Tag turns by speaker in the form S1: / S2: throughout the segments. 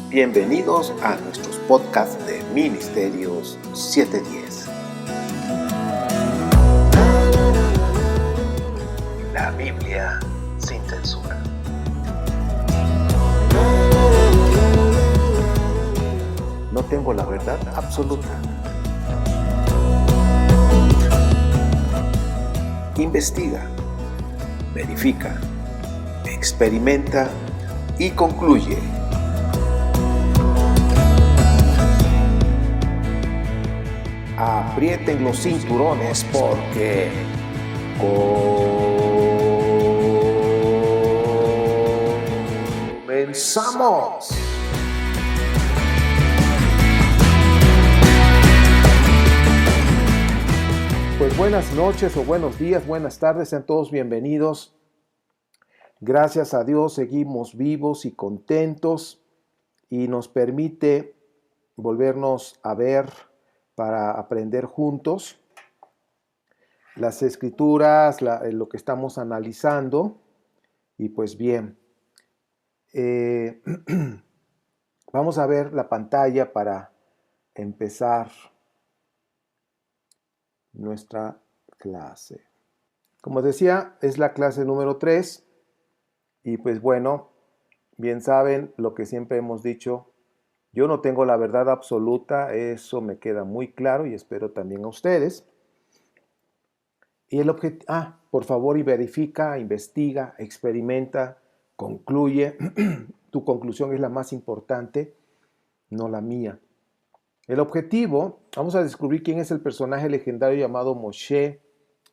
S1: Bienvenidos a nuestros podcasts de Ministerios 710. La Biblia sin censura. No tengo la verdad absoluta. Investiga, verifica, experimenta y concluye. Aprieten los cinturones porque comenzamos. Pues buenas noches o buenos días, buenas tardes, sean todos bienvenidos. Gracias a Dios seguimos vivos y contentos y nos permite volvernos a ver para aprender juntos las escrituras, lo que estamos analizando. Y pues bien, vamos a ver la pantalla para empezar nuestra clase. Como decía, es la clase número 3 y pues bueno, bien saben lo que siempre hemos dicho. Yo no tengo la verdad absoluta, eso me queda muy claro y espero también a ustedes. Y el objetivo, por favor, y verifica, investiga, experimenta, concluye. Tu conclusión es la más importante, no la mía. El objetivo, vamos a descubrir quién es el personaje legendario llamado Moshe,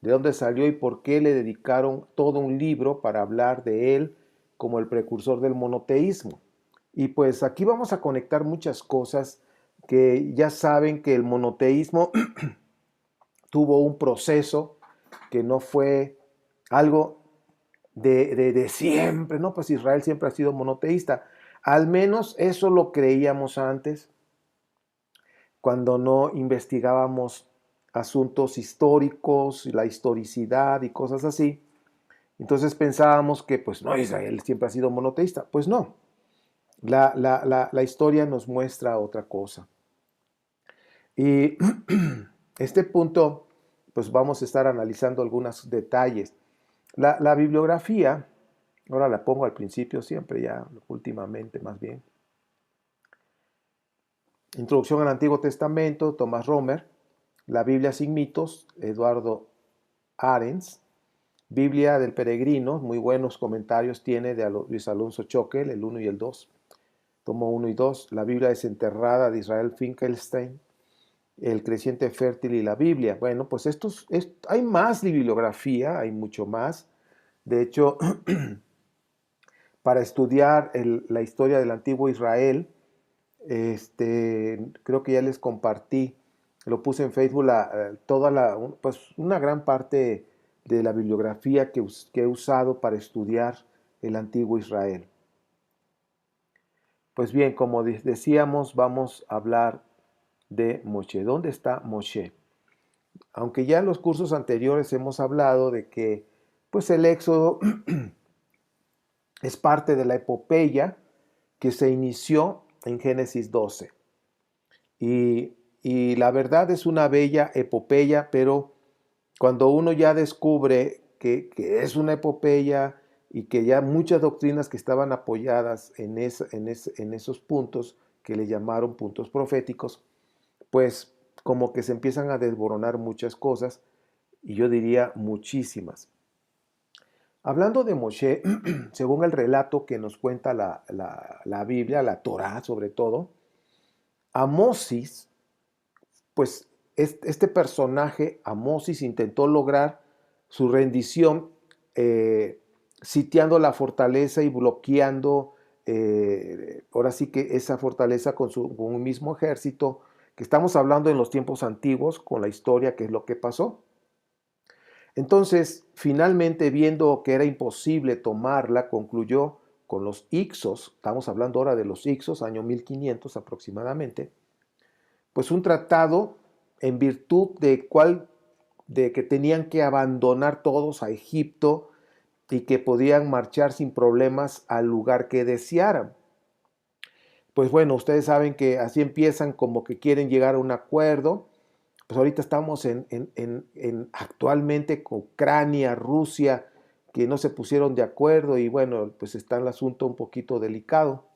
S1: de dónde salió y por qué le dedicaron todo un libro para hablar de él como el precursor del monoteísmo. Y pues aquí vamos a conectar muchas cosas que ya saben que el monoteísmo tuvo un proceso que no fue algo de siempre, ¿no? Pues Israel siempre ha sido monoteísta. Al menos eso lo creíamos antes, cuando no investigábamos asuntos históricos, la historicidad y cosas así. Entonces pensábamos que pues no, Israel siempre ha sido monoteísta. Pues no. La historia nos muestra otra cosa. Y este punto, pues vamos a estar analizando algunos detalles. La bibliografía, ahora la pongo al principio siempre, ya últimamente más bien. Introducción al Antiguo Testamento, Thomas Romer. La Biblia sin mitos, Eduardo Arens. Biblia del Peregrino, muy buenos comentarios tiene de Luis Alonso Choquel, el 1 y el 2. Tomo 1 y 2, la Biblia desenterrada de Israel Finkelstein, el creciente fértil y la Biblia. Bueno, pues hay más bibliografía, hay mucho más. De hecho, para estudiar la historia del antiguo Israel, creo que ya les compartí, lo puse en Facebook, pues una gran parte de la bibliografía que he usado para estudiar el antiguo Israel. Pues bien, como decíamos, vamos a hablar de Moshe. ¿Dónde está Moshe? Aunque ya en los cursos anteriores hemos hablado de que pues el Éxodo es parte de la epopeya que se inició en Génesis 12. Y la verdad es una bella epopeya, pero cuando uno ya descubre que es una epopeya y que ya muchas doctrinas que estaban apoyadas en esos puntos que le llamaron puntos proféticos, pues como que se empiezan a desboronar muchas cosas, y yo diría muchísimas. Hablando de Moshe, según el relato que nos cuenta la Biblia, la Torá sobre todo, Amosis, pues este personaje, Amosis, intentó lograr su rendición sitiando la fortaleza y bloqueando, ahora sí que esa fortaleza con un mismo ejército, que estamos hablando en los tiempos antiguos, con la historia, que es lo que pasó. Entonces, finalmente, viendo que era imposible tomarla, concluyó con los Hicsos, estamos hablando ahora de los Hicsos, año 1500 aproximadamente, pues un tratado en virtud de que tenían que abandonar todos a Egipto y que podían marchar sin problemas al lugar que desearan. pues bueno, ustedes saben que así empiezan como que quieren llegar a un acuerdo. Pues ahorita estamos actualmente con Ucrania, Rusia, que no se pusieron de acuerdo y bueno, pues está el asunto un poquito delicado.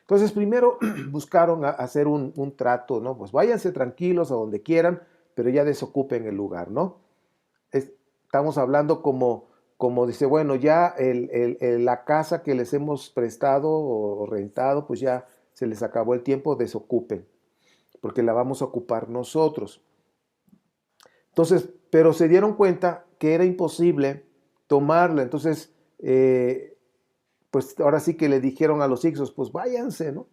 S1: Entonces primero buscaron hacer un trato, ¿no? Pues váyanse tranquilos a donde quieran, pero ya desocupen el lugar, ¿no? Estamos hablando como dice, bueno, ya la casa que les hemos prestado o rentado, pues ya se les acabó el tiempo, desocupen, porque la vamos a ocupar nosotros. Entonces, pero se dieron cuenta que era imposible tomarla, entonces, pues ahora sí que le dijeron a los hicsos, pues váyanse, ¿no?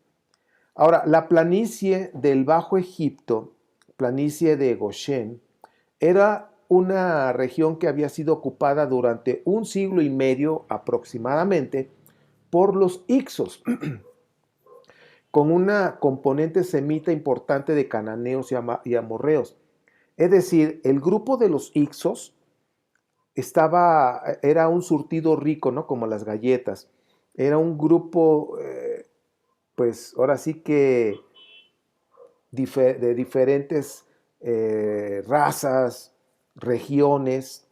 S1: Ahora, la planicie del Bajo Egipto, planicie de Goshen, era una región que había sido ocupada durante un siglo y medio aproximadamente por los Hicsos, con una componente semita importante de cananeos y amorreos. Es decir, el grupo de los Hicsos era un surtido rico, ¿no? Como las galletas. Era un grupo, pues ahora sí que de diferentes razas, regiones.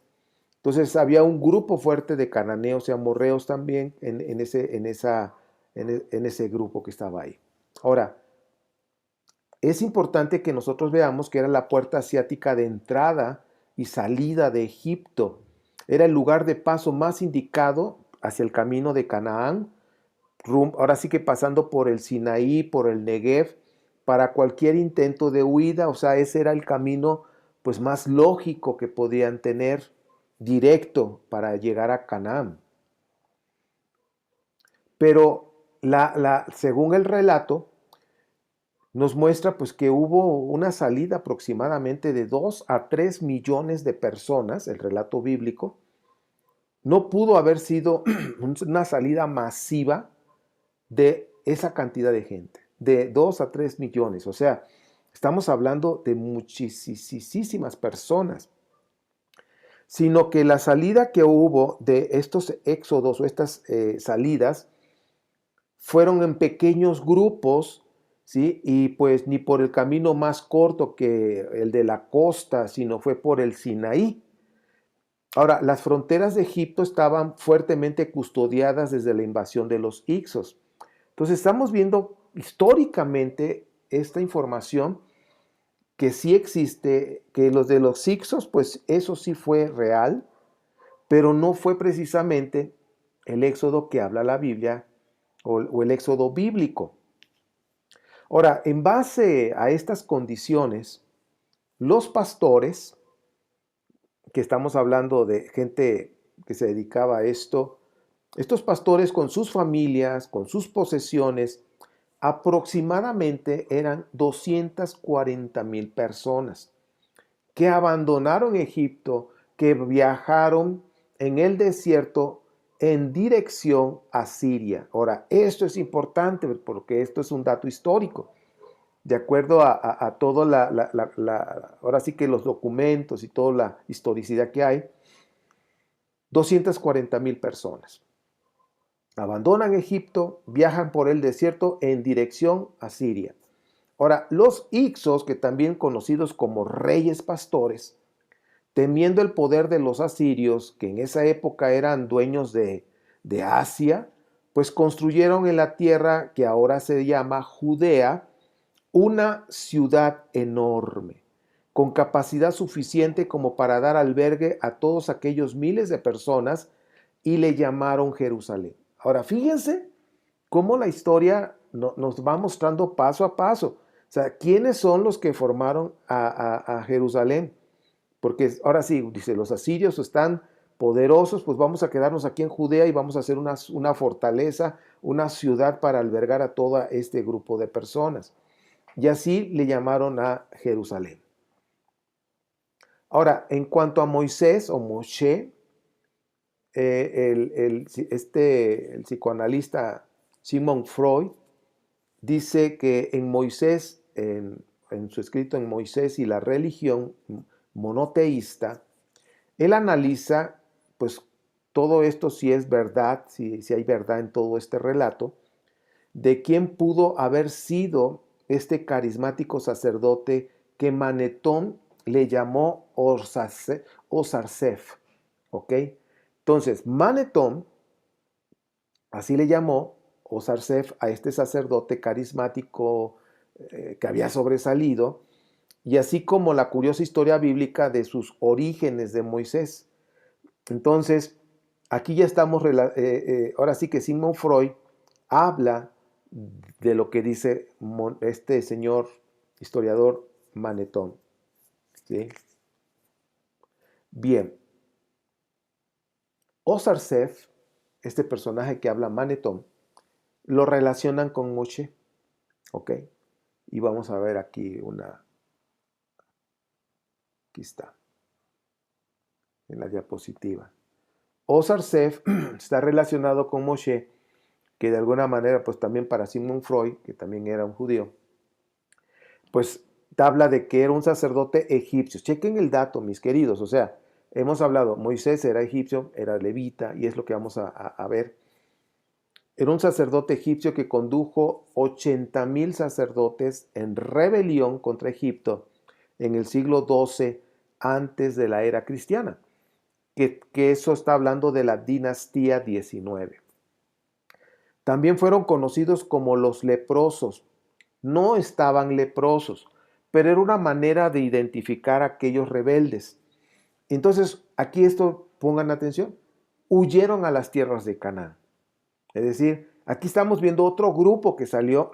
S1: Entonces había un grupo fuerte de cananeos y amorreos también en ese grupo que estaba ahí. Ahora, es importante que nosotros veamos que era la puerta asiática de entrada y salida de Egipto. Era el lugar de paso más indicado hacia el camino de Canaán, ahora sí que pasando por el Sinaí, por el Negev, para cualquier intento de huida. O sea, ese era el camino pues más lógico que podían tener, directo para llegar a Canaán. Pero según el relato, nos muestra pues que hubo una salida aproximadamente de 2 a 3 millones de personas, el relato bíblico. No pudo haber sido una salida masiva de esa cantidad de gente, de 2 a 3 millones. O sea, estamos hablando de muchísimas personas, sino que la salida que hubo de estos éxodos o estas salidas fueron en pequeños grupos, ¿sí? Y pues ni por el camino más corto que el de la costa, sino fue por el Sinaí. Ahora, las fronteras de Egipto estaban fuertemente custodiadas desde la invasión de los Hicsos. Entonces estamos viendo históricamente esta información que sí existe, que los de los Hicsos, pues eso sí fue real, pero no fue precisamente el éxodo que habla la Biblia o el éxodo bíblico. Ahora, en base a estas condiciones, los pastores, que estamos hablando de gente que se dedicaba a esto, estos pastores con sus familias, con sus posesiones, aproximadamente eran 240,000 personas que abandonaron Egipto, que viajaron en el desierto en dirección a Siria. Ahora, esto es importante porque esto es un dato histórico. De acuerdo a todo ahora sí que los documentos y toda la historicidad que hay, 240,000 personas abandonan Egipto, viajan por el desierto en dirección a Siria. Ahora, los Hicsos, que también conocidos como reyes pastores, temiendo el poder de los asirios, que en esa época eran dueños de Asia, pues construyeron en la tierra que ahora se llama Judea una ciudad enorme, con capacidad suficiente como para dar albergue a todos aquellos miles de personas, y le llamaron Jerusalén. Ahora, fíjense cómo la historia nos va mostrando paso a paso. O sea, ¿quiénes son los que formaron a Jerusalén? Porque ahora sí, dice, los asirios están poderosos, pues vamos a quedarnos aquí en Judea y vamos a hacer una fortaleza, una ciudad para albergar a todo este grupo de personas. Y así le llamaron a Jerusalén. Ahora, en cuanto a Moisés o Moshe, el psicoanalista Sigmund Freud dice que en Moisés, en su escrito en Moisés y la religión monoteísta, él analiza pues todo esto, si es verdad, si hay verdad en todo este relato, de quién pudo haber sido este carismático sacerdote que Manetón le llamó Osarsef. ¿Ok? Entonces, Manetón, así le llamó Osarsef a este sacerdote carismático que había sobresalido, y así como la curiosa historia bíblica de sus orígenes de Moisés. Entonces, aquí ya estamos, ahora sí que Sigmund Freud habla de lo que dice este señor historiador Manetón. ¿Sí? Bien, Osarsef, este personaje que habla Manetón, lo relacionan con Moshe, ¿ok? Y vamos a ver aquí aquí está, en la diapositiva. Osarsef está relacionado con Moshe, que de alguna manera, pues también para Sigmund Freud, que también era un judío, pues habla de que era un sacerdote egipcio. Chequen el dato, mis queridos, o sea, hemos hablado, Moisés era egipcio, era levita, y es lo que vamos a ver. Era un sacerdote egipcio que condujo 80,000 sacerdotes en rebelión contra Egipto en el siglo XII antes de la era cristiana, que eso está hablando de la dinastía 19. También fueron conocidos como los leprosos. No estaban leprosos, pero era una manera de identificar a aquellos rebeldes. Entonces, aquí esto, pongan atención, huyeron a las tierras de Canaán. Es decir, aquí estamos viendo otro grupo que salió.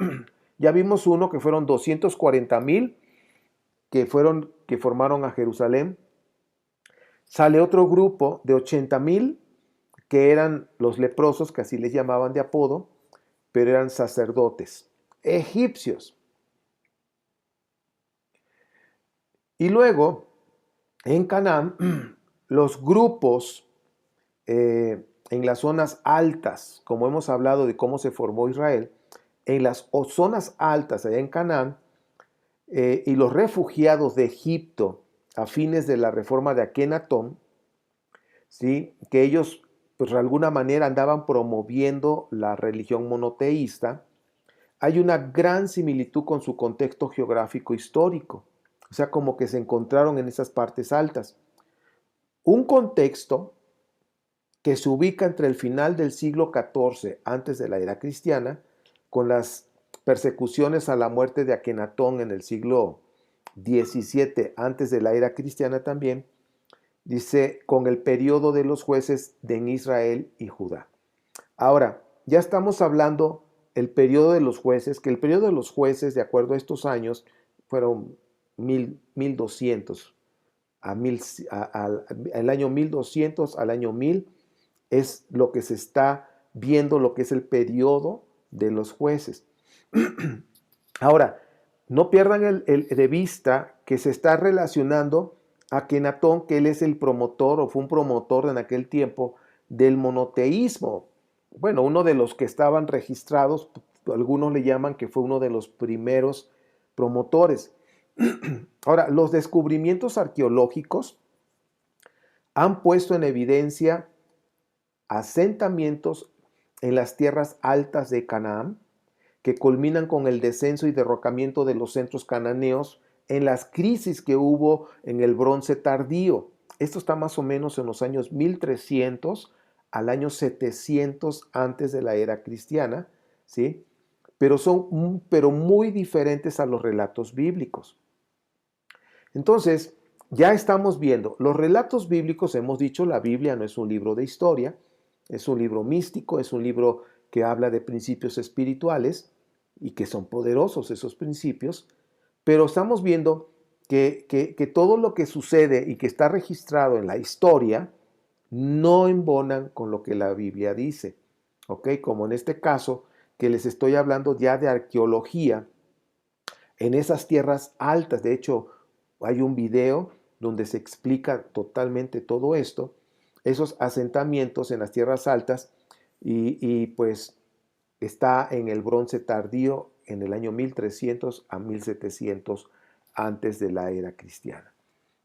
S1: Ya vimos uno que fueron 240,000 que formaron a Jerusalén. Sale otro grupo de 80,000 que eran los leprosos, que así les llamaban de apodo, pero eran sacerdotes egipcios. Y luego, en Canaán, los grupos en las zonas altas, como hemos hablado de cómo se formó Israel, en las zonas altas allá en Canaán, y los refugiados de Egipto a fines de la reforma de Akenatón, ¿sí? Que ellos pues de alguna manera andaban promoviendo la religión monoteísta, hay una gran similitud con su contexto geográfico histórico, o sea, como que se encontraron en esas partes altas. Un contexto que se ubica entre el final del siglo XIV antes de la era cristiana, con las persecuciones a la muerte de Akenatón en el siglo XVII antes de la era cristiana también, dice, con el periodo de los jueces en Israel y Judá. Ahora, ya estamos hablando el periodo de los jueces, que el periodo de los jueces, de acuerdo a estos años, fueron 1200 al año 1200 al año 1000 es lo que se está viendo, lo que es el periodo de los jueces. Ahora, no pierdan de vista que se está relacionando a Akenatón, que él es el promotor o fue un promotor en aquel tiempo del monoteísmo. Bueno, uno de los que estaban registrados, algunos le llaman que fue uno de los primeros promotores. Ahora, los descubrimientos arqueológicos han puesto en evidencia asentamientos en las tierras altas de Canaán, que culminan con el descenso y derrocamiento de los centros cananeos en las crisis que hubo en el bronce tardío. Esto está más o menos en los años 1300 al año 700 antes de la era cristiana, ¿sí? Pero son muy diferentes a los relatos bíblicos. Entonces, ya estamos viendo, los relatos bíblicos, hemos dicho, la Biblia no es un libro de historia, es un libro místico, es un libro que habla de principios espirituales y que son poderosos esos principios, pero estamos viendo que todo lo que sucede y que está registrado en la historia no embonan con lo que la Biblia dice, ¿ok? Como en este caso, que les estoy hablando ya de arqueología en esas tierras altas. De hecho, hay un video donde se explica totalmente todo esto, esos asentamientos en las tierras altas, y pues está en el bronce tardío en el año 1300 a 1700 antes de la era cristiana.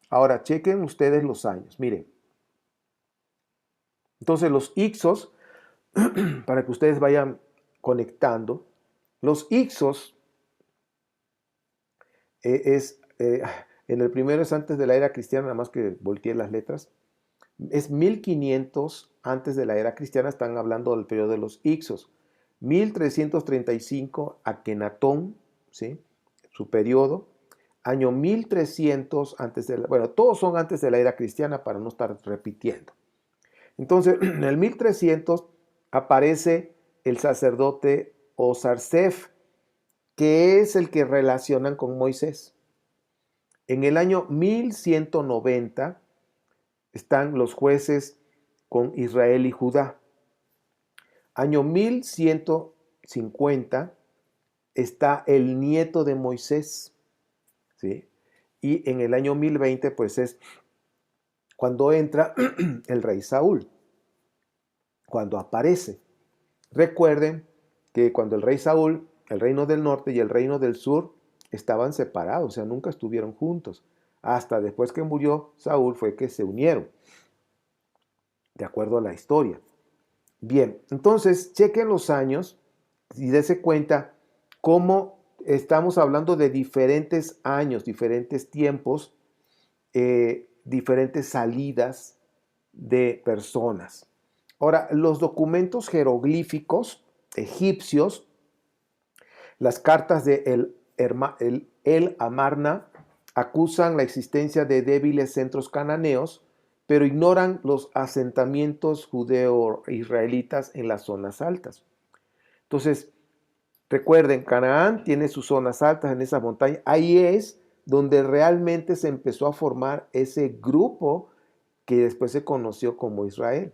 S1: Ahora, chequen ustedes los años. Miren, entonces los Ixos, para que ustedes vayan conectando, Los Ixos en el primero es antes de la era cristiana, nada más que volteé las letras. Es 1500 antes de la era cristiana, están hablando del periodo de los Ixos. 1335 Akenatón, ¿sí? Su periodo. Año 1300 antes de bueno, todos son antes de la era cristiana para no estar repitiendo. Entonces, en el 1300 aparece el sacerdote Osarsef, que es el que relacionan con Moisés. En el año 1190 están los jueces con Israel y Judá. Año 1150 está el nieto de Moisés, ¿sí? Y en el año 1020 pues es cuando entra el rey Saúl, cuando aparece. Recuerden que cuando el rey Saúl, el reino del norte y el reino del sur estaban separados, o sea, nunca estuvieron juntos. Hasta después que murió Saúl fue que se unieron, de acuerdo a la historia. Bien, entonces chequen los años y dése cuenta cómo estamos hablando de diferentes años, diferentes tiempos, diferentes salidas de personas. Ahora, los documentos jeroglíficos egipcios, las cartas de el Amarna acusan la existencia de débiles centros cananeos, pero ignoran los asentamientos judeo-israelitas en las zonas altas. Entonces, recuerden, Canaán tiene sus zonas altas en esa montaña. Ahí es donde realmente se empezó a formar ese grupo que después se conoció como Israel.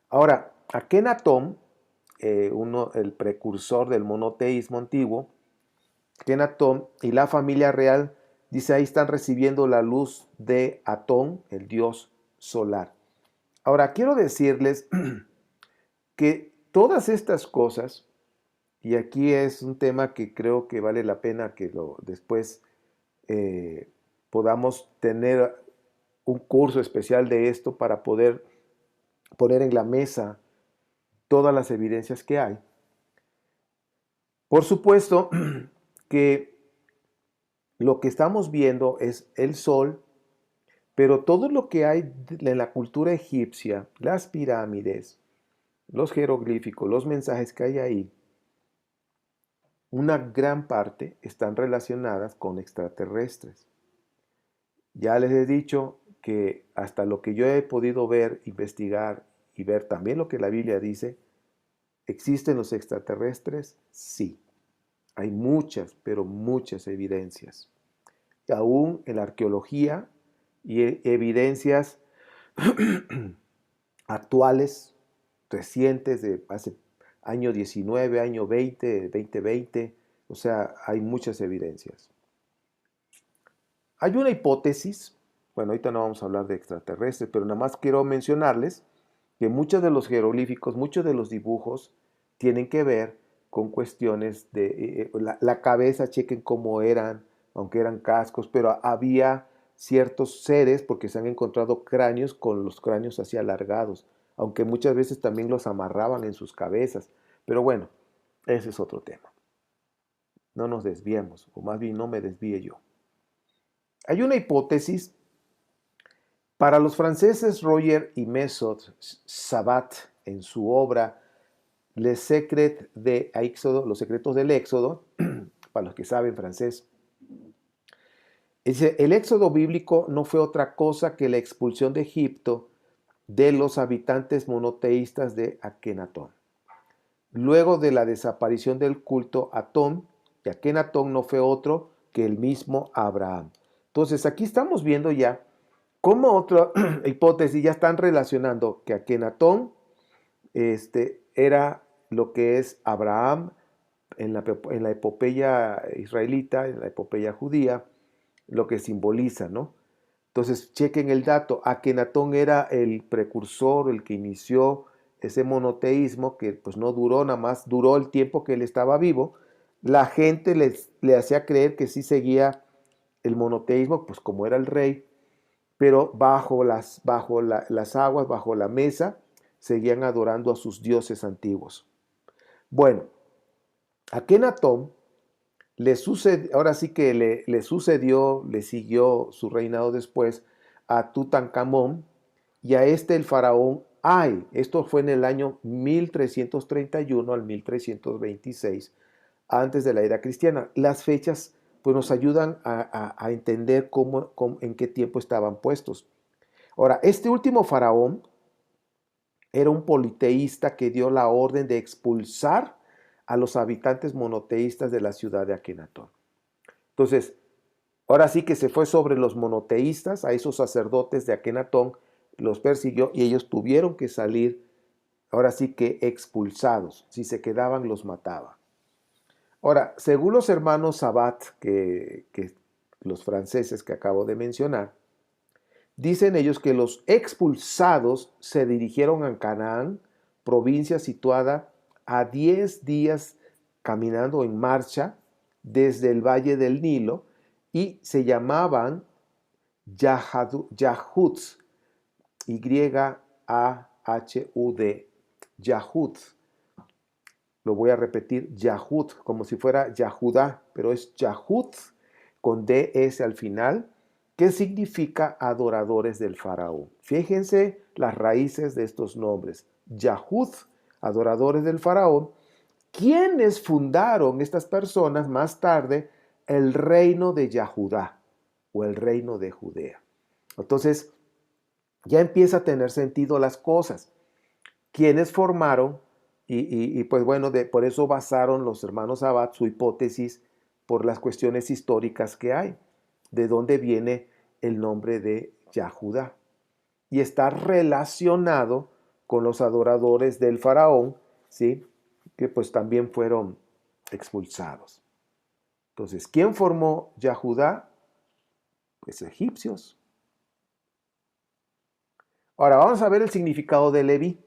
S1: Ahora, Akenatón, el precursor del monoteísmo antiguo, Akenatón y la familia real, dice ahí están recibiendo la luz de Atón, el dios solar. Ahora, quiero decirles que todas estas cosas, y aquí es un tema que creo que vale la pena que después podamos tener un curso especial de esto para poder poner en la mesa todas las evidencias que hay. Por supuesto que lo que estamos viendo es el sol, pero todo lo que hay en la cultura egipcia, las pirámides, los jeroglíficos, los mensajes que hay ahí, una gran parte están relacionadas con extraterrestres. Ya les he dicho que hasta lo que yo he podido ver, investigar y ver también lo que la Biblia dice, ¿existen los extraterrestres? Sí. Hay muchas, pero muchas evidencias. Y aún en la arqueología y evidencias actuales, recientes, de hace año 19, año 20, 2020, o sea, hay muchas evidencias. Hay una hipótesis, bueno, ahorita no vamos a hablar de extraterrestres, pero nada más quiero mencionarles que muchos de los jeroglíficos, muchos de los dibujos tienen que ver con cuestiones de la cabeza, chequen cómo eran, aunque eran cascos, pero había ciertos seres, porque se han encontrado cráneos con los cráneos así alargados, aunque muchas veces también los amarraban en sus cabezas. Pero bueno, ese es otro tema. No nos desviemos, o más bien no me desvíe yo. Hay una hipótesis para los franceses Roger y Mesot Sabat en su obra Les Secrets de Éxodo, Los secretos del Éxodo, para los que saben francés. Dice, el éxodo bíblico no fue otra cosa que la expulsión de Egipto de los habitantes monoteístas de Akenatón. Luego de la desaparición del culto a Atón, y Akenatón no fue otro que el mismo Abraham. Entonces aquí estamos viendo ya cómo otra hipótesis ya están relacionando que Akenatón era lo que es Abraham en la epopeya israelita, en la epopeya judía, lo que simboliza, ¿no? Entonces, chequen el dato. Akenatón era el precursor, el que inició ese monoteísmo que pues no duró, nada más duró el tiempo que él estaba vivo. La gente le hacía creer que sí seguía el monoteísmo, pues como era el rey, pero bajo las aguas, bajo la mesa, seguían adorando a sus dioses antiguos. Bueno, Akenatón le sucedió, ahora sí que le sucedió, le siguió su reinado después a Tutankamón y a el faraón Ay. Esto fue en el año 1331 al 1326 antes de la era cristiana. Las fechas pues nos ayudan a entender en qué tiempo estaban puestos. Ahora, este último faraón era un politeísta que dio la orden de expulsar a los habitantes monoteístas de la ciudad de Akenatón. Entonces, ahora sí que se fue sobre los monoteístas, a esos sacerdotes de Akenatón, los persiguió y ellos tuvieron que salir, ahora sí que expulsados. Si se quedaban, los mataba. Ahora, según los hermanos Sabat, que los franceses que acabo de mencionar, dicen ellos que los expulsados se dirigieron a Canaán, provincia situada a 10 días caminando en marcha desde el valle del Nilo, y se llamaban Yahuds, Y-A-H-U-D, Yahud. Lo voy a repetir, Yahud, como si fuera Yahudá, pero es Yahud con DS al final, que significa adoradores del faraón. Fíjense las raíces de estos nombres. Yahud, adoradores del faraón, quienes fundaron estas personas más tarde el reino de Yahudá o el reino de Judea. Entonces, ya empieza a tener sentido las cosas. Quienes formaron, y pues bueno, por eso basaron los hermanos Abad su hipótesis por las cuestiones históricas que hay, de dónde viene el nombre de Yahudá. Y está relacionado con los adoradores del faraón, ¿sí? Que pues también fueron expulsados. Entonces, ¿quién formó Yahudá? Pues egipcios. Ahora vamos a ver el significado de Leví.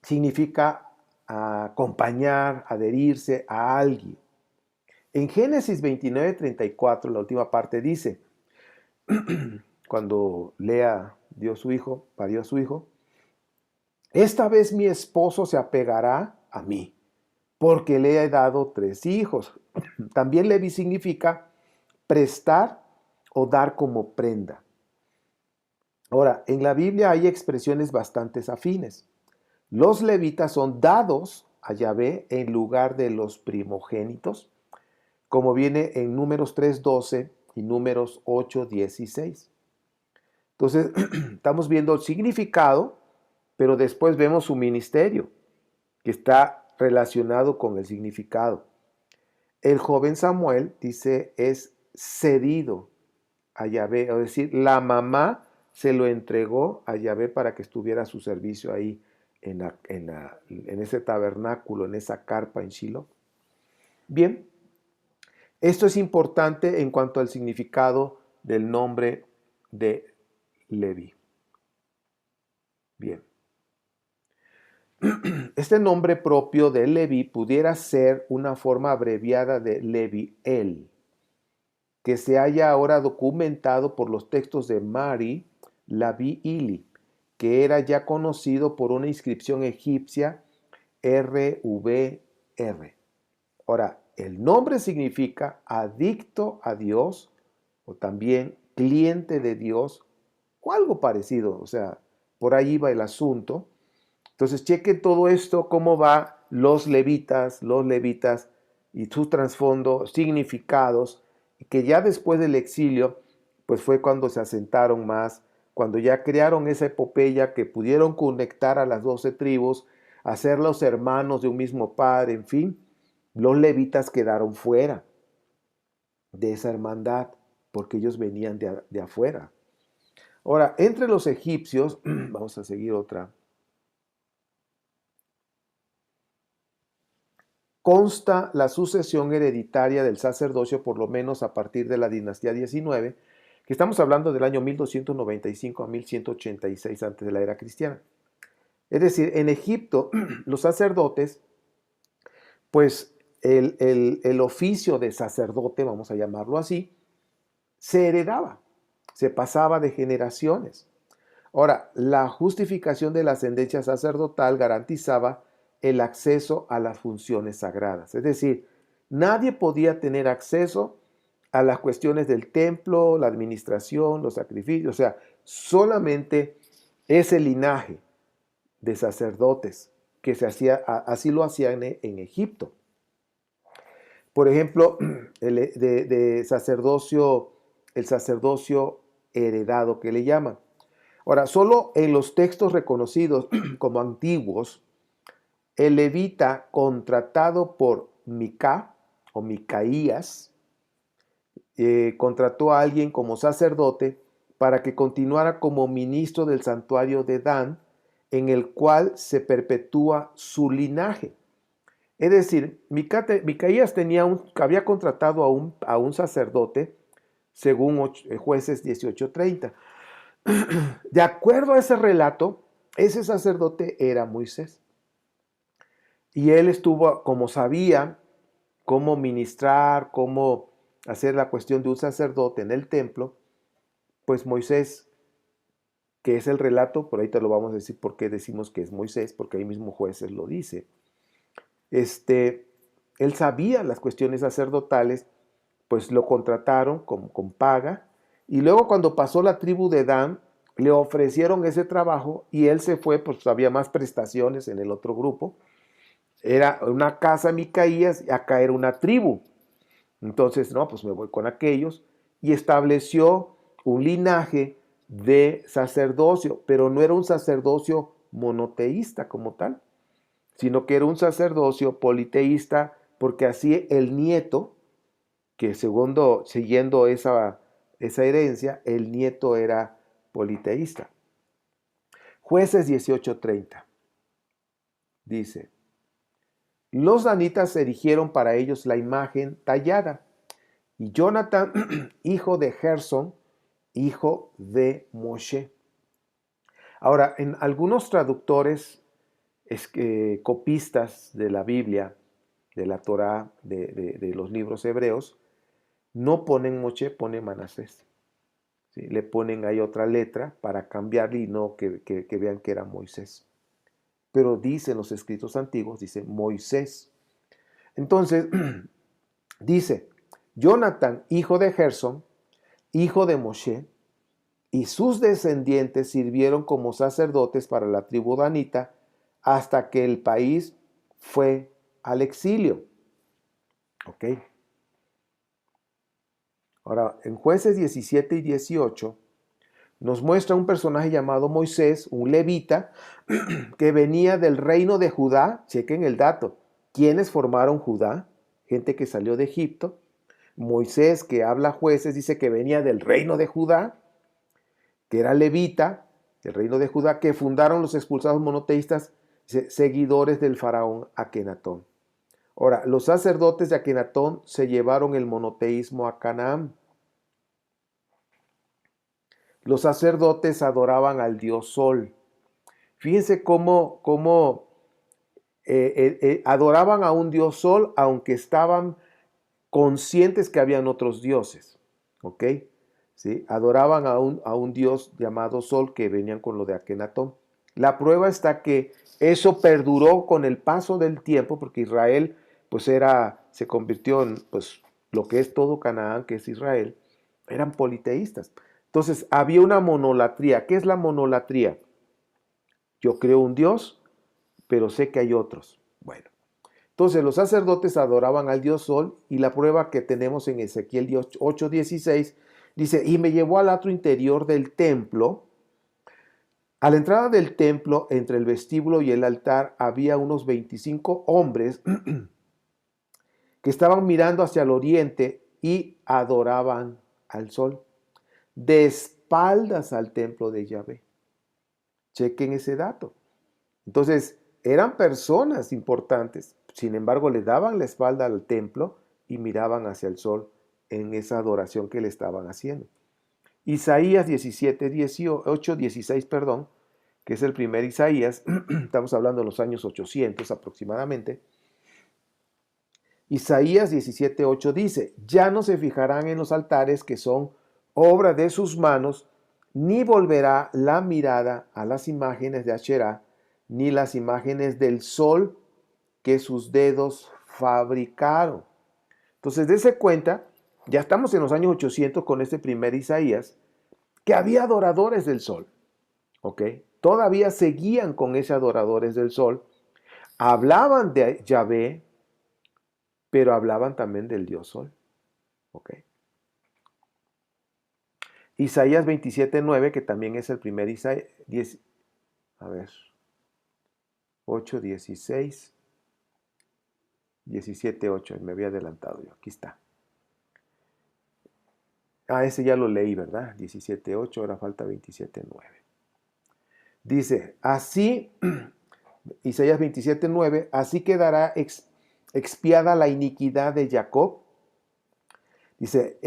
S1: Significa acompañar, adherirse a alguien. En Génesis 29:34, la última parte dice, cuando Lea dio su hijo, parió a su hijo, esta vez mi esposo se apegará a mí, porque le he dado 3 hijos. También Leví significa prestar o dar como prenda. Ahora, en la Biblia hay expresiones bastante afines. Los levitas son dados a Yahvé en lugar de los primogénitos, como viene en Números 3:12 y Números 8:16. Entonces, estamos viendo el significado, pero después vemos su ministerio, que está relacionado con el significado. El joven Samuel, dice, es cedido a Yahvé, es decir, la mamá se lo entregó a Yahvé para que estuviera a su servicio ahí en ese tabernáculo, en esa carpa en Shiloh. Bien, esto es importante en cuanto al significado del nombre de Leví. Bien. Este nombre propio de Leví pudiera ser una forma abreviada de Leviel, que se haya ahora documentado por los textos de Mari Lavi-Ili, que era ya conocido por una inscripción egipcia RVR. Ahora, el nombre significa adicto a Dios o también cliente de Dios o algo parecido, o sea, por ahí va el asunto. Entonces, chequen todo esto, cómo va los levitas y su trasfondo, significados, que ya después del exilio, pues fue cuando se asentaron más, cuando ya crearon esa epopeya que pudieron conectar a las 12 tribus, hacerlos hermanos de un mismo padre, en fin, los levitas quedaron fuera de esa hermandad, porque ellos venían de afuera. Ahora, entre los egipcios, vamos a seguir otra. Consta la sucesión hereditaria del sacerdocio, por lo menos a partir de la dinastía 19, que estamos hablando del año 1295 a 1186 antes de la era cristiana. Es decir, en Egipto los sacerdotes, pues el oficio de sacerdote, vamos a llamarlo así, se heredaba, se pasaba de generaciones. Ahora, la justificación de la ascendencia sacerdotal garantizaba el acceso a las funciones sagradas. Es decir, nadie podía tener acceso a las cuestiones del templo, la administración, los sacrificios. O sea, solamente ese linaje de sacerdotes que se hacía, así lo hacían en Egipto. Por ejemplo, el sacerdocio heredado que le llaman. Ahora, solo en los textos reconocidos como antiguos, el levita contratado por Mica o Micaías contrató a alguien como sacerdote para que continuara como ministro del santuario de Dan, en el cual se perpetúa su linaje. Es decir, Micaías había contratado a un sacerdote, según Jueces 18:30. De acuerdo a ese relato, ese sacerdote era Moisés. Y él estuvo, como sabía cómo ministrar, cómo hacer la cuestión de un sacerdote en el templo, pues Moisés, que es el relato, por ahí te lo vamos a decir por qué decimos que es Moisés, porque ahí mismo Jueces lo dice. Él sabía las cuestiones sacerdotales, pues lo contrataron con paga, y luego cuando pasó la tribu de Dan, le ofrecieron ese trabajo y él se fue, pues había más prestaciones en el otro grupo. Era una casa Micaías y acá era una tribu. Entonces, no, pues me voy con aquellos y estableció un linaje de sacerdocio, pero no era un sacerdocio monoteísta como tal, sino que era un sacerdocio politeísta, porque así el nieto, que siguiendo esa herencia, el nieto era politeísta. Jueces 18:30 dice: los danitas erigieron para ellos la imagen tallada, y Jonathan, hijo de Gerson, hijo de Moshe. Ahora, en algunos traductores copistas de la Biblia, de la Torá, de los libros hebreos, no ponen Moshe, ponen Manasés. ¿Sí? Le ponen ahí otra letra para cambiarle y no que vean que era Moisés. Pero dicen los escritos antiguos, dice Moisés. Entonces, dice, Jonathan, hijo de Gerson, hijo de Moshe, y sus descendientes sirvieron como sacerdotes para la tribu danita hasta que el país fue al exilio. ¿Ok? Ahora, en Jueces 17 y 18 nos muestra un personaje llamado Moisés, un levita, que venía del reino de Judá. Chequen el dato. ¿Quiénes formaron Judá? Gente que salió de Egipto. Moisés, que habla Jueces, dice que venía del reino de Judá, que era levita, del reino de Judá, que fundaron los expulsados monoteístas, seguidores del faraón Akenatón. Ahora, los sacerdotes de Akenatón se llevaron el monoteísmo a Canaán. Los sacerdotes adoraban al dios Sol. Fíjense cómo adoraban a un dios Sol, aunque estaban conscientes que habían otros dioses. ¿Ok? ¿Sí? Adoraban a un dios llamado Sol, que venían con lo de Akenatón. La prueba está que eso perduró con el paso del tiempo, porque Israel pues se convirtió en pues, lo que es todo Canaán, que es Israel. Eran politeístas. Entonces había una monolatría. ¿Qué es la monolatría? Yo creo un dios, pero sé que hay otros. Bueno, entonces los sacerdotes adoraban al dios Sol, y la prueba que tenemos en Ezequiel 8:16 dice: y me llevó al atrio interior del templo. A la entrada del templo, entre el vestíbulo y el altar, había unos 25 hombres que estaban mirando hacia el oriente y adoraban al sol, de espaldas al templo de Yahvé. Chequen ese dato. Entonces, eran personas importantes, sin embargo, le daban la espalda al templo y miraban hacia el sol en esa adoración que le estaban haciendo. Isaías 16, que es el primer Isaías, estamos hablando de los años 800 aproximadamente. Isaías 17:8 dice: ya no se fijarán en los altares que son obra de sus manos, ni volverá la mirada a las imágenes de Asherá, ni las imágenes del sol que sus dedos fabricaron. Entonces, dése cuenta, ya estamos en los años 800 con este primer Isaías, que había adoradores del sol, ¿ok? Todavía seguían con esos adoradores del sol, hablaban de Yahvé, pero hablaban también del Dios Sol, ¿ok? Isaías 27:9, que también es el primer Isaías, 8, 16, 17:8, me había adelantado yo, aquí está. Ese ya lo leí, ¿verdad? 17:8, ahora falta 27:9. Dice, así, Isaías 27:9, así quedará expiada la iniquidad de Jacob. Dice,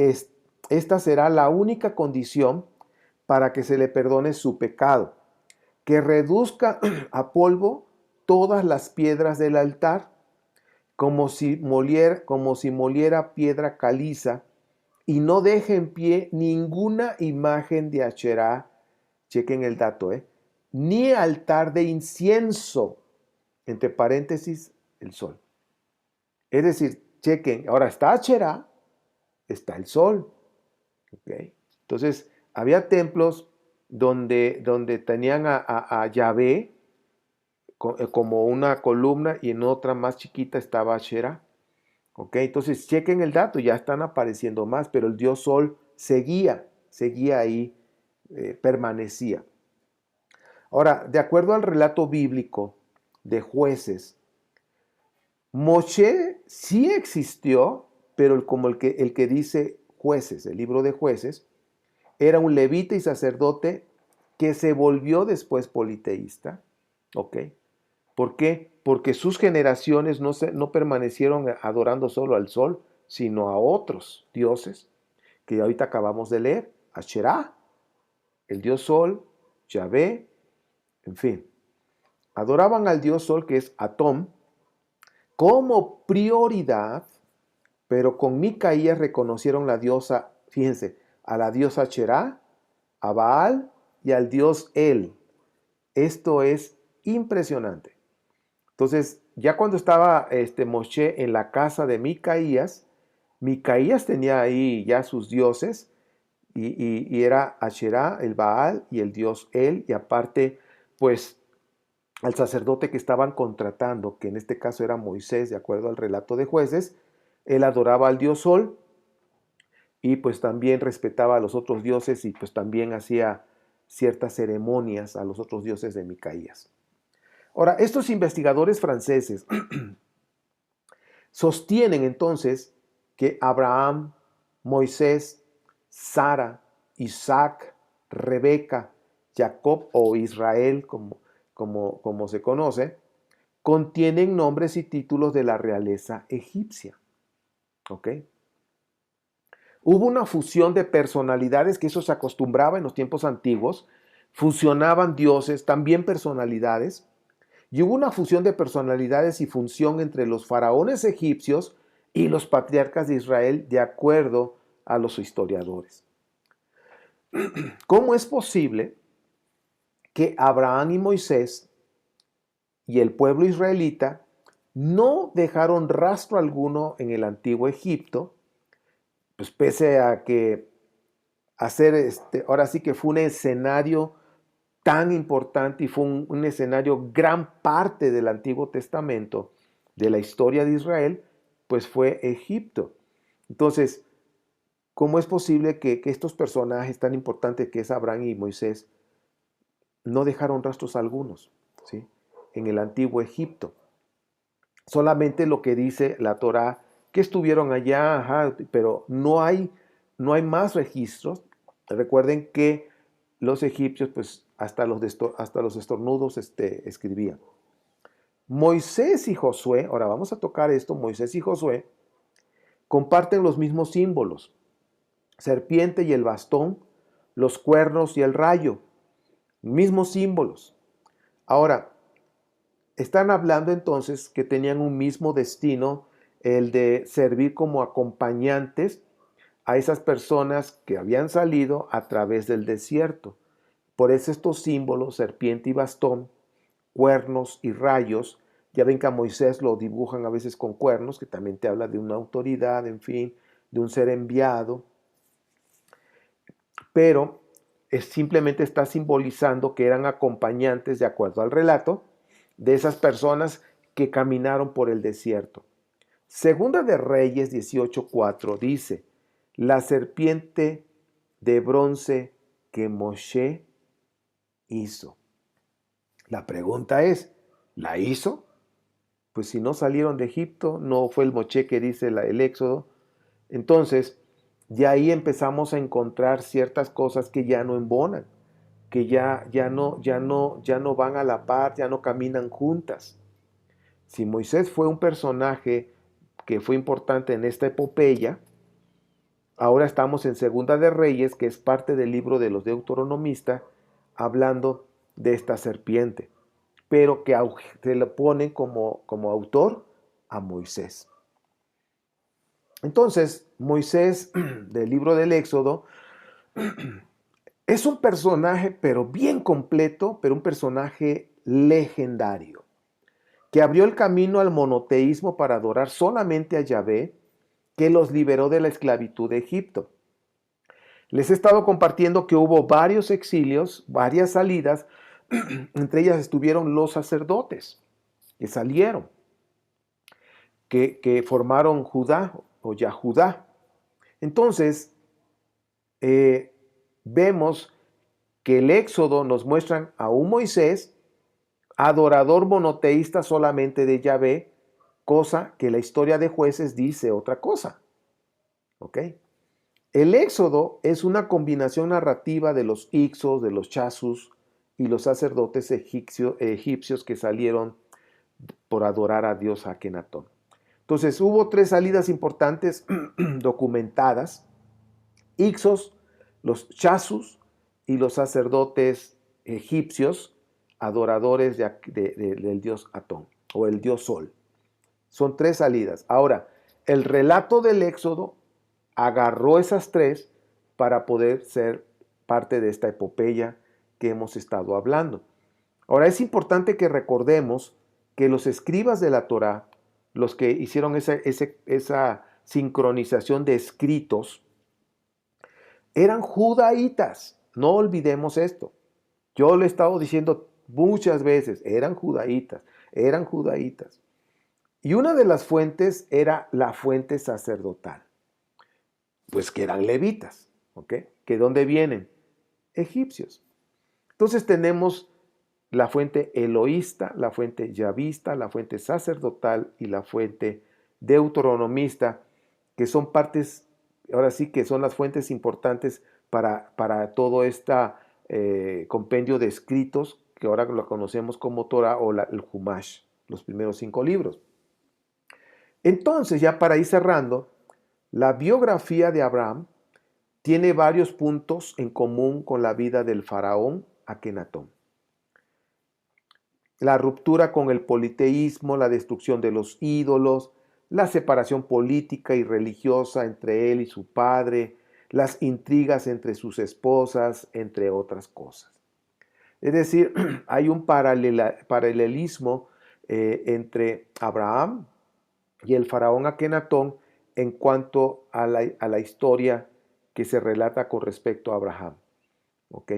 S1: esta será la única condición para que se le perdone su pecado, que reduzca a polvo todas las piedras del altar, como si moliera piedra caliza, y no deje en pie ninguna imagen de Asherá, chequen el dato, ni altar de incienso, entre paréntesis, el sol. Es decir, chequen, ahora está Asherá, está el sol. ¿Okay? Entonces, había templos donde tenían a Yahvé como una columna y en otra más chiquita estaba Asherá. ¿Ok? Entonces, chequen el dato, ya están apareciendo más, pero el dios Sol seguía ahí, permanecía. Ahora, de acuerdo al relato bíblico de Jueces, Moshe sí existió, pero como el que dice Jueces, el libro de Jueces, era un levita y sacerdote que se volvió después politeísta. ¿Ok? ¿Por qué? Porque sus generaciones no permanecieron adorando solo al sol, sino a otros dioses que ahorita acabamos de leer. Asherá, el dios sol, Yahvé, en fin. Adoraban al dios sol, que es Atón, como prioridad, pero con Micaías reconocieron la diosa, fíjense, a la diosa Asherá, a Baal y al dios El. Esto es impresionante. Entonces, ya cuando estaba Moshe en la casa de Micaías, Micaías tenía ahí ya sus dioses y era Asherá, el Baal y el dios El, y aparte, pues, al sacerdote que estaban contratando, que en este caso era Moisés, de acuerdo al relato de Jueces, él adoraba al dios Sol y pues también respetaba a los otros dioses y pues también hacía ciertas ceremonias a los otros dioses de Micaías. Ahora, estos investigadores franceses sostienen entonces que Abraham, Moisés, Sara, Isaac, Rebeca, Jacob o Israel, como se conoce, contienen nombres y títulos de la realeza egipcia. ¿Ok? Hubo una fusión de personalidades, que eso se acostumbraba en los tiempos antiguos, fusionaban dioses, también personalidades, y hubo una fusión de personalidades y función entre los faraones egipcios y los patriarcas de Israel, de acuerdo a los historiadores. ¿Cómo es posible que Abraham y Moisés y el pueblo israelita no dejaron rastro alguno en el antiguo Egipto, pues pese a que ahora sí que fue un escenario tan importante y fue un escenario gran parte del Antiguo Testamento, de la historia de Israel, pues fue Egipto. Entonces, ¿cómo es posible que estos personajes tan importantes que es Abraham y Moisés no dejaron rastros algunos, ¿sí?, en el antiguo Egipto? Solamente lo que dice la Torá, que estuvieron allá, pero no hay más registros. Recuerden que los egipcios, pues hasta los estornudos escribían. Moisés y Josué, ahora vamos a tocar esto, Moisés y Josué comparten los mismos símbolos: serpiente y el bastón, los cuernos y el rayo, mismos símbolos. Ahora, están hablando entonces que tenían un mismo destino, el de servir como acompañantes a esas personas que habían salido a través del desierto. Por eso estos símbolos, serpiente y bastón, cuernos y rayos, Ya ven que a Moisés lo dibujan a veces con cuernos, que también te habla de una autoridad, en fin, de un ser enviado. Pero simplemente está simbolizando que eran acompañantes, de acuerdo al relato, de esas personas que caminaron por el desierto. Segunda de Reyes 18:4 dice, la serpiente de bronce que Moshe hizo. La pregunta es, ¿la hizo? Pues si no salieron de Egipto, no fue el Moshe que dice el Éxodo. Entonces, ya ahí empezamos a encontrar ciertas cosas que ya no embonan, que ya no van a la par, ya no caminan juntas. Si Moisés fue un personaje que fue importante en esta epopeya, ahora estamos en Segunda de Reyes, que es parte del libro de los deuteronomistas, hablando de esta serpiente, pero que se le pone como autor a Moisés. Entonces, Moisés del libro del Éxodo es un personaje, pero bien completo, pero un personaje legendario, que abrió el camino al monoteísmo para adorar solamente a Yahvé, que los liberó de la esclavitud de Egipto. Les he estado compartiendo que hubo varios exilios, varias salidas, entre ellas estuvieron los sacerdotes que salieron, que formaron Judá o Yahudá. Entonces, vemos que el Éxodo nos muestra a un Moisés adorador monoteísta solamente de Yahvé, cosa que la historia de Jueces dice otra cosa. ¿Ok? El Éxodo es una combinación narrativa de los Ixos, de los Chasus y los sacerdotes egipcios que salieron por adorar a Dios Akenatón. Entonces hubo 3 salidas importantes documentadas: Ixos, los Chasus y los sacerdotes egipcios adoradores del dios Atón o el dios Sol. Son 3 salidas. Ahora, el relato del Éxodo agarró esas 3 para poder ser parte de esta epopeya que hemos estado hablando. Ahora, es importante que recordemos que los escribas de la Torá, los que hicieron esa sincronización de escritos, eran judaítas. No olvidemos esto. Yo lo he estado diciendo muchas veces, eran judaítas, eran judaítas. Y una de las fuentes era la fuente sacerdotal, pues que eran levitas, ¿ok? ¿Que dónde vienen? Egipcios. Entonces tenemos la fuente eloísta, la fuente yavista, la fuente sacerdotal y la fuente deuteronomista, que son partes, ahora sí que son las fuentes importantes para todo este compendio de escritos que ahora lo conocemos como Torah o el Humash, los primeros 5 libros. Entonces, ya para ir cerrando, la biografía de Abraham tiene varios puntos en común con la vida del faraón Akenatón. La ruptura con el politeísmo, la destrucción de los ídolos, la separación política y religiosa entre él y su padre, las intrigas entre sus esposas, entre otras cosas. Es decir, hay un paralelismo entre Abraham y el faraón Akenatón en cuanto a la historia que se relata con respecto a Abraham. ¿Ok?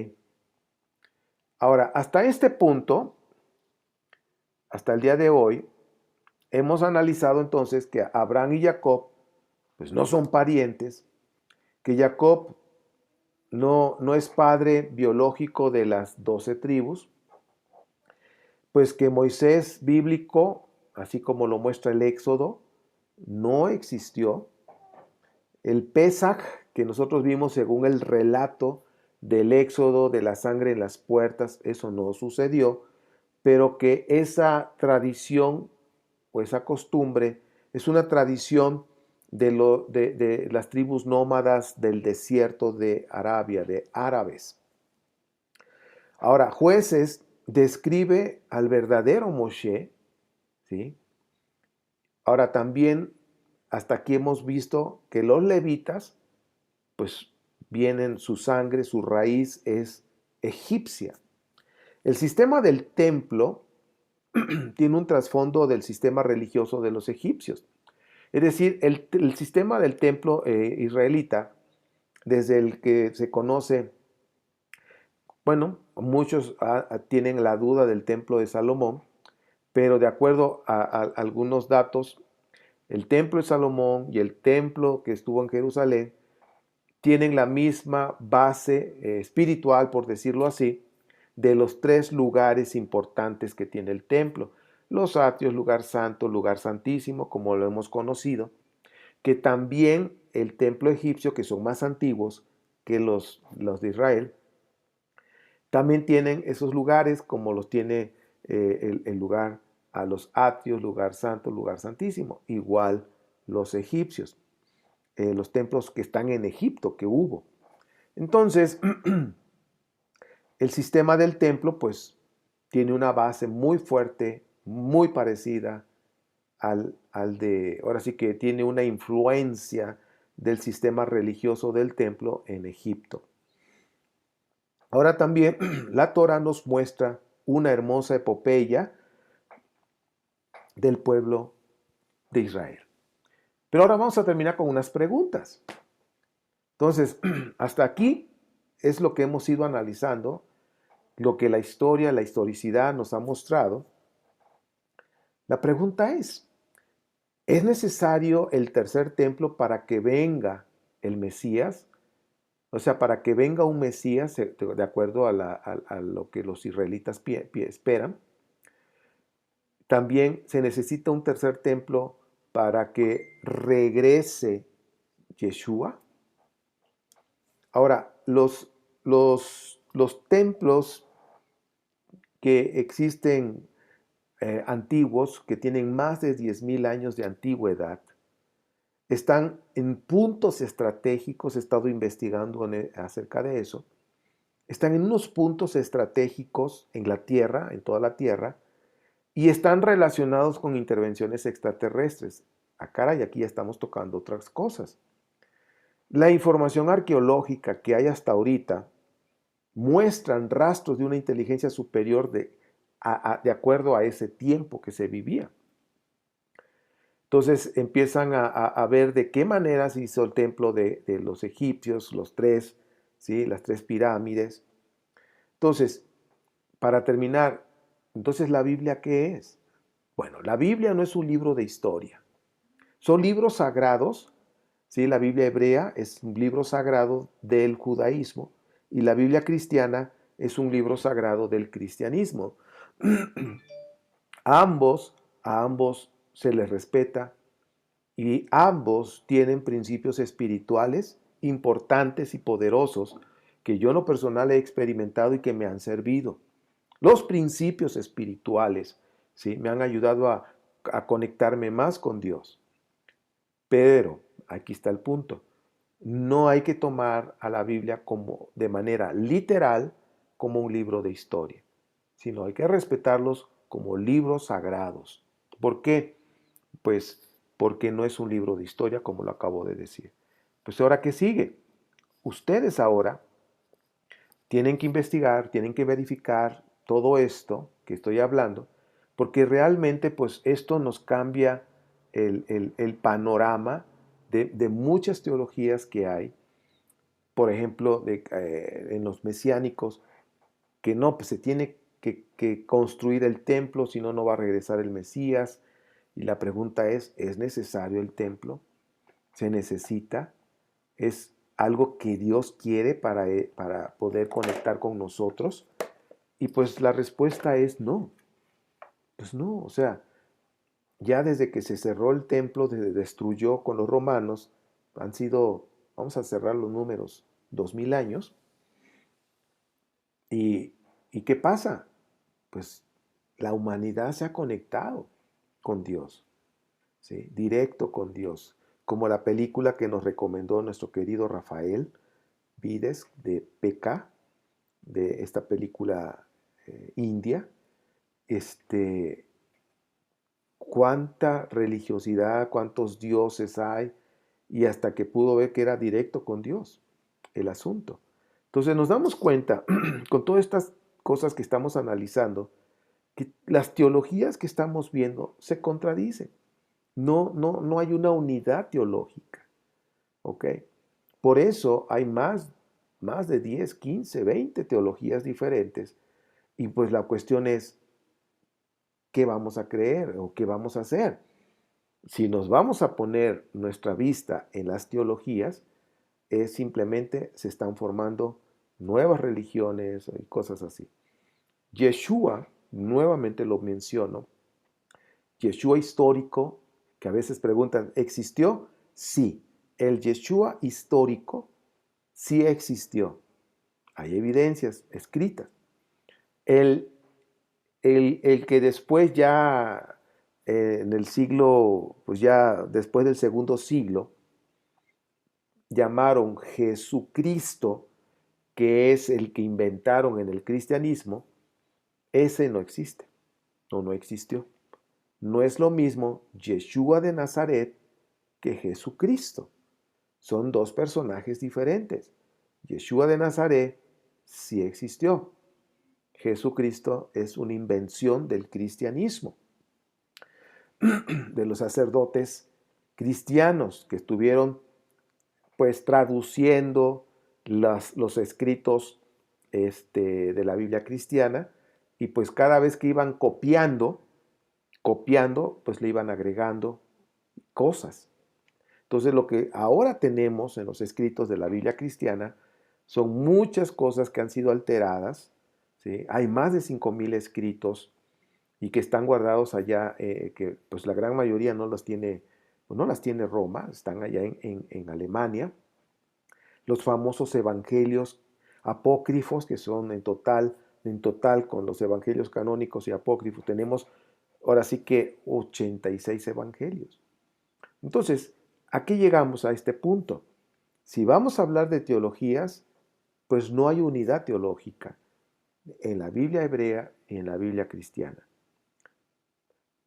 S1: Ahora, hasta este punto, hasta el día de hoy, hemos analizado entonces que Abraham y Jacob pues no son parientes, que Jacob no es padre biológico de las 12 tribus, pues que Moisés bíblico, así como lo muestra el Éxodo, no existió. El Pesaj que nosotros vimos según el relato del Éxodo, de la sangre en las puertas, eso no sucedió, pero que esa tradición o esa costumbre es una tradición de las tribus nómadas del desierto de Arabia, de árabes. Ahora, Jueces describe al verdadero Moshe, ¿sí? Ahora también, hasta aquí hemos visto que los levitas, pues vienen, su sangre, su raíz es egipcia. El sistema del templo tiene un trasfondo del sistema religioso de los egipcios. Es decir, el sistema del templo israelita, desde el que se conoce, bueno, muchos tienen la duda del templo de Salomón, pero de acuerdo a algunos datos, el templo de Salomón y el templo que estuvo en Jerusalén tienen la misma base espiritual, por decirlo así, de los tres lugares importantes que tiene el templo. Los atrios, lugar santo, lugar santísimo, como lo hemos conocido, que también el templo egipcio, que son más antiguos que los de Israel, también tienen esos lugares como los tiene el lugar a los atrios, lugar santo, lugar santísimo, igual los egipcios, los templos que están en Egipto, que hubo. Entonces, el sistema del templo pues tiene una base muy fuerte, muy parecida al de, ahora sí que tiene una influencia del sistema religioso del templo en Egipto. Ahora también la Torah nos muestra una hermosa epopeya del pueblo de Israel. Pero ahora vamos a terminar con unas preguntas. Entonces, hasta aquí es lo que hemos ido analizando, lo que la historia, la historicidad nos ha mostrado. La pregunta ¿es necesario el tercer templo para que venga el Mesías? O sea, para que venga un Mesías, de acuerdo a lo que los israelitas esperan. También se necesita un tercer templo para que regrese Yeshua. Ahora, los templos que existen antiguos, que tienen más de 10,000 años de antigüedad, están en puntos estratégicos, he estado investigando acerca de eso, están en unos puntos estratégicos en la Tierra, en toda la Tierra, y están relacionados con intervenciones extraterrestres. Ah, caray, aquí ya estamos tocando otras cosas. La información arqueológica que hay hasta ahorita muestran rastros de una inteligencia superior de acuerdo a ese tiempo que se vivía. Entonces empiezan a ver de qué manera se hizo el templo de los egipcios, los tres, ¿sí? Las tres pirámides. Entonces, para terminar, entonces ¿la Biblia qué es? Bueno, la Biblia no es un libro de historia. Son libros sagrados, ¿sí? La Biblia hebrea es un libro sagrado del judaísmo y la Biblia cristiana es un libro sagrado del cristianismo. A ambos se les respeta y ambos tienen principios espirituales importantes y poderosos que yo en lo personal he experimentado y que me han servido. Los principios espirituales, ¿sí? Me han ayudado a conectarme más con Dios. Pero, aquí está el punto, no hay que tomar a la Biblia como de manera literal como un libro de historia, sino hay que respetarlos como libros sagrados. ¿Por qué? Pues porque no es un libro de historia como lo acabo de decir. Pues ahora, ¿qué sigue? Ustedes ahora tienen que investigar, tienen que verificar todo esto que estoy hablando, porque realmente pues esto nos cambia el panorama de muchas teologías que hay, por ejemplo, en los mesiánicos, que no, pues se tiene que construir el templo, si no, no va a regresar el Mesías. Y la pregunta ¿es necesario el templo? ¿Se necesita? ¿Es algo que Dios quiere para poder conectar con nosotros? Y pues la respuesta es no. Pues no, o sea, ya desde que se cerró el templo, se destruyó con los romanos, han sido, vamos a cerrar los números, 2000 años. ¿Y qué pasa? Pues la humanidad se ha conectado con Dios, ¿sí? Directo con Dios, como la película que nos recomendó nuestro querido Rafael Vides de PK, de esta película india. Cuánta religiosidad, cuántos dioses hay, y hasta que pudo ver que era directo con Dios el asunto. Entonces nos damos cuenta, con todas estas cosas que estamos analizando, que las teologías que estamos viendo se contradicen. No hay una unidad teológica. ¿Ok? Por eso hay más de 10, 15, 20 teologías diferentes. Y pues la cuestión es, ¿qué vamos a creer o qué vamos a hacer? Si nos vamos a poner nuestra vista en las teologías, es simplemente se están formando nuevas religiones y cosas así. Yeshua, nuevamente lo menciono, Yeshua histórico, que a veces preguntan, ¿existió? Sí, el Yeshua histórico sí existió. Hay evidencias escritas. El, el que después ya en el siglo, pues ya después del segundo siglo, llamaron Jesucristo, que es el que inventaron en el cristianismo, ese no existe, no existió. No es lo mismo Yeshua de Nazaret que Jesucristo. Son dos personajes diferentes. Yeshua de Nazaret sí existió. Jesucristo es una invención del cristianismo, de los sacerdotes cristianos que estuvieron pues traduciendo los escritos de la Biblia cristiana y pues cada vez que iban copiando, pues le iban agregando cosas. Entonces lo que ahora tenemos en los escritos de la Biblia cristiana son muchas cosas que han sido alteradas, ¿sí? Hay más de 5,000 escritos y que están guardados allá, que pues la gran mayoría no las tiene, pues no las tiene Roma, están allá en Alemania. Los famosos evangelios apócrifos, que son en total con los evangelios canónicos y apócrifos, tenemos ahora sí que 86 evangelios. Entonces, ¿a qué llegamos a este punto? Si vamos a hablar de teologías, pues no hay unidad teológica en la Biblia hebrea y en la Biblia cristiana.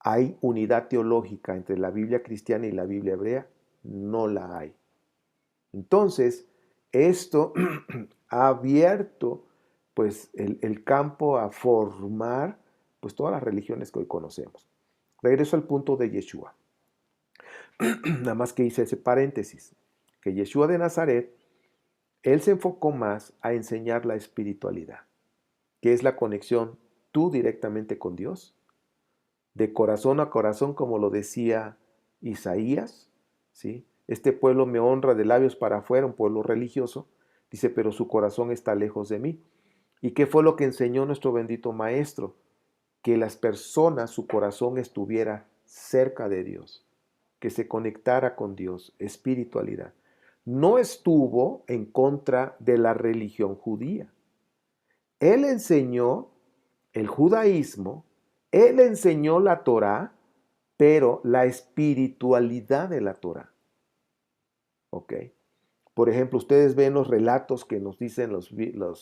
S1: ¿Hay unidad teológica entre la Biblia cristiana y la Biblia hebrea? No la hay. Entonces, esto ha abierto pues el campo a formar pues todas las religiones que hoy conocemos. Regreso al punto de Yeshua. Nada más que hice ese paréntesis, que Yeshua de Nazaret, él se enfocó más a enseñar la espiritualidad, que es la conexión tú directamente con Dios, de corazón a corazón, como lo decía Isaías, ¿sí? Este pueblo me honra de labios para afuera, un pueblo religioso, dice, pero su corazón está lejos de mí. ¿Y qué fue lo que enseñó nuestro bendito Maestro? Que las personas, su corazón estuviera cerca de Dios, que se conectara con Dios, espiritualidad. No estuvo en contra de la religión judía. Él enseñó el judaísmo, él enseñó la Torá, pero la espiritualidad de la Torá. ¿Ok? Por ejemplo, ustedes ven los relatos que nos dicen los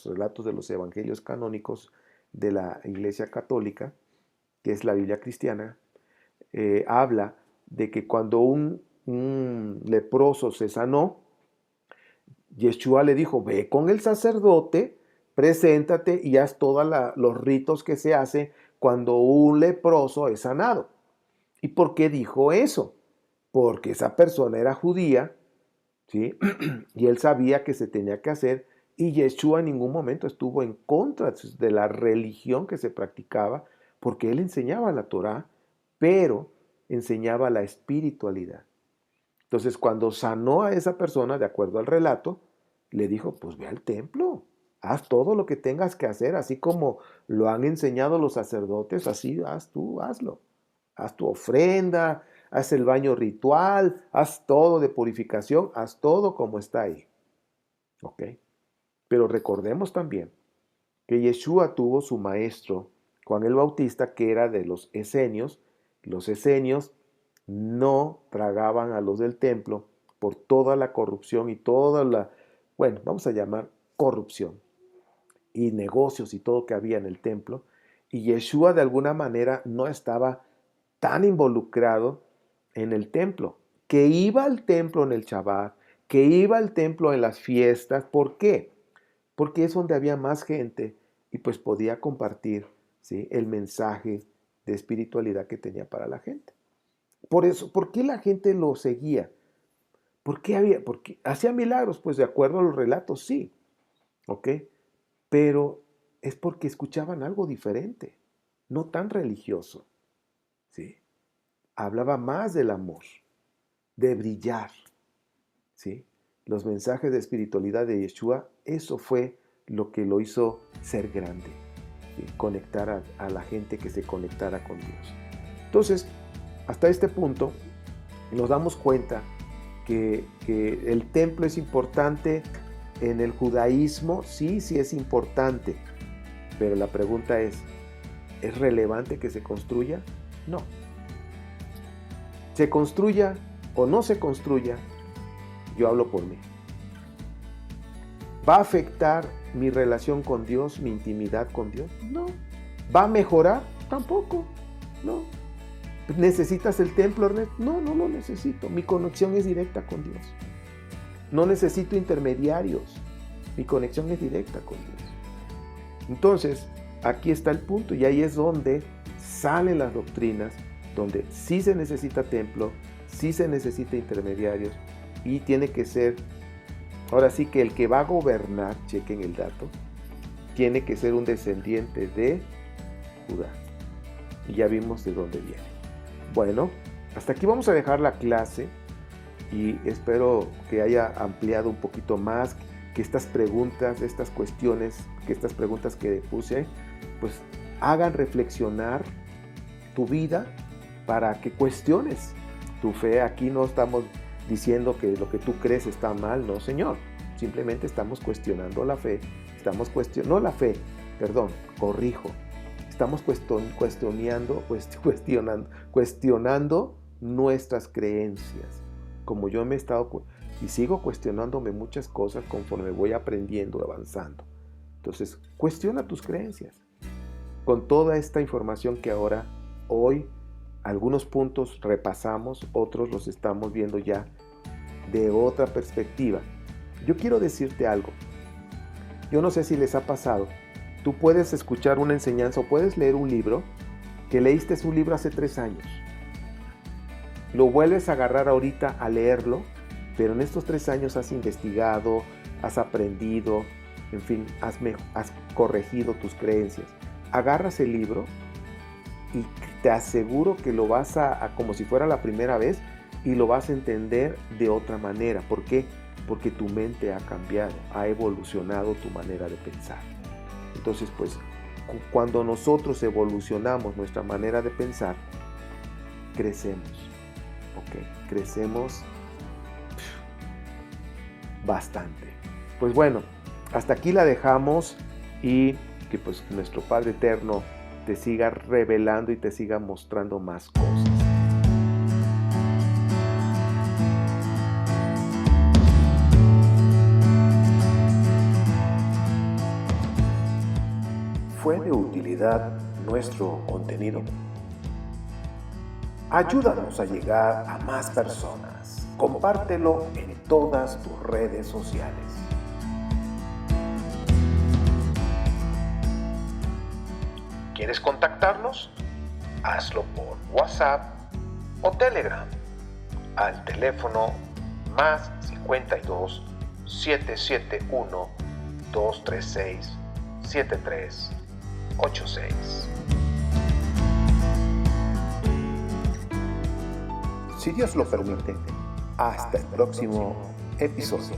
S1: relatos de los evangelios canónicos de la Iglesia Católica, que es la Biblia cristiana, habla de que cuando un leproso se sanó, Yeshua le dijo, ve con el sacerdote, preséntate y haz todos los ritos que se hace cuando un leproso es sanado. ¿Y por qué dijo eso? Porque esa persona era judía, ¿sí? Y él sabía que se tenía que hacer, y Yeshua en ningún momento estuvo en contra de la religión que se practicaba, porque él enseñaba la Torá, pero enseñaba la espiritualidad. Entonces, cuando sanó a esa persona, de acuerdo al relato, le dijo, pues ve al templo, haz todo lo que tengas que hacer, así como lo han enseñado los sacerdotes, así haz tú, hazlo. Haz tu ofrenda, haz el baño ritual, haz todo de purificación, haz todo como está ahí. ¿Ok? Pero recordemos también que Yeshua tuvo su maestro, Juan el Bautista, que era de los esenios. Los esenios no tragaban a los del templo por toda la corrupción y toda la, bueno, vamos a llamar corrupción y negocios y todo que había en el templo. Y Yeshua de alguna manera no estaba tan involucrado en el templo, que iba al templo en el Shabbat, que iba al templo en las fiestas. ¿Por qué? Porque es donde había más gente y pues podía compartir ¿sí?, el mensaje de espiritualidad que tenía para la gente. Por eso, ¿por qué la gente lo seguía? Porque hacía milagros, pues de acuerdo a los relatos, sí, ¿ok? Pero es porque escuchaban algo diferente, no tan religioso, ¿sí? Hablaba más del amor, de brillar, ¿sí? Los mensajes de espiritualidad de Yeshua, eso fue lo que lo hizo ser grande, ¿sí?, conectar a la gente, que se conectara con Dios. Entonces, hasta este punto, nos damos cuenta que el templo es importante en el judaísmo. Sí, sí es importante, pero la pregunta ¿es relevante que se construya? No. Se construya o no se construya, yo hablo por mí. ¿Va a afectar mi relación con Dios, mi intimidad con Dios? No. ¿Va a mejorar? Tampoco. No. ¿Necesitas el templo, Ernesto? No, no lo necesito. Mi conexión es directa con Dios. No necesito intermediarios. Mi conexión es directa con Dios. Entonces, aquí está el punto, y ahí es donde salen las doctrinas, donde sí se necesita templo, sí se necesita intermediarios, y tiene que ser, ahora sí que el que va a gobernar, chequen el dato, tiene que ser un descendiente de Judá. Y ya vimos de dónde viene. Bueno, hasta aquí vamos a dejar la clase, y espero que haya ampliado un poquito más, que estas preguntas, estas cuestiones, que estas preguntas que puse, pues hagan reflexionar tu vida para que cuestiones tu fe. Aquí no estamos diciendo que lo que tú crees está mal, no, Señor. Simplemente estamos cuestionando la fe. Estamos cuestionando nuestras creencias. Como yo me he estado y sigo cuestionándome muchas cosas conforme voy aprendiendo, avanzando. Entonces, cuestiona tus creencias. Con toda esta información que hoy, algunos puntos repasamos, otros los estamos viendo ya de otra perspectiva. Yo quiero decirte algo. Yo no sé si les ha pasado. Tú puedes escuchar una enseñanza o puedes leer un libro que leíste un libro hace 3 años. Lo vuelves a agarrar ahorita a leerlo, pero en estos 3 años has investigado, has aprendido, en fin, has corregido tus creencias. Agarras el libro y te aseguro que lo vas a como si fuera la primera vez, y lo vas a entender de otra manera. ¿Por qué? Porque tu mente ha cambiado, ha evolucionado tu manera de pensar. Entonces, pues, cuando nosotros evolucionamos nuestra manera de pensar, crecemos, ¿ok? Crecemos bastante. Pues bueno, hasta aquí la dejamos, y que pues nuestro Padre Eterno te siga revelando y te siga mostrando más cosas. ¿Fue de utilidad nuestro contenido? Ayúdanos a llegar a más personas. Compártelo en todas tus redes sociales. ¿Quieres contactarnos? Hazlo por WhatsApp o Telegram al teléfono +52 771 236 7386. Si Dios lo permite, hasta el próximo episodio.